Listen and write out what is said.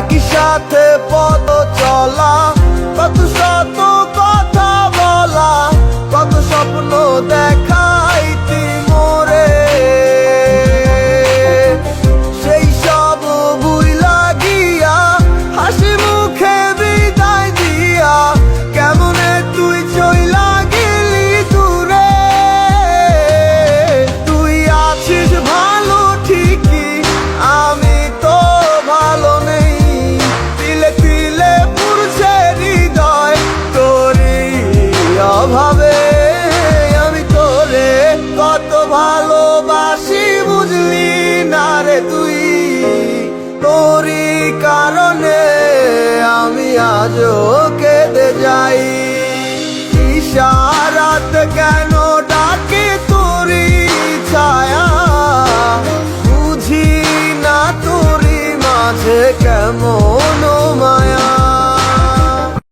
একই সাথে পথ চলা, কত শত কথা বলা, কত স্বপ্ন দেখাইতি মোরে। সেই সব ভুইলা গিয়া হাসি মুখে বিদায় দিয়া কেমনে তুই চইলা গেলি দূরে। তুই আছিস ভালো ঠিকই, আমি তো ভালো নেই। তিলে তিলে পুরছে হৃদয় তোরই অভাবে। আমি তোরে কত ভালোবাসি বুঝলি না রে তুই। তোরই কারণে আমি আজও কেঁদে যাই। ইশারাত কেন ডাকে তোরই ছায়া, বুঝি না তোরই মাঝে কেমন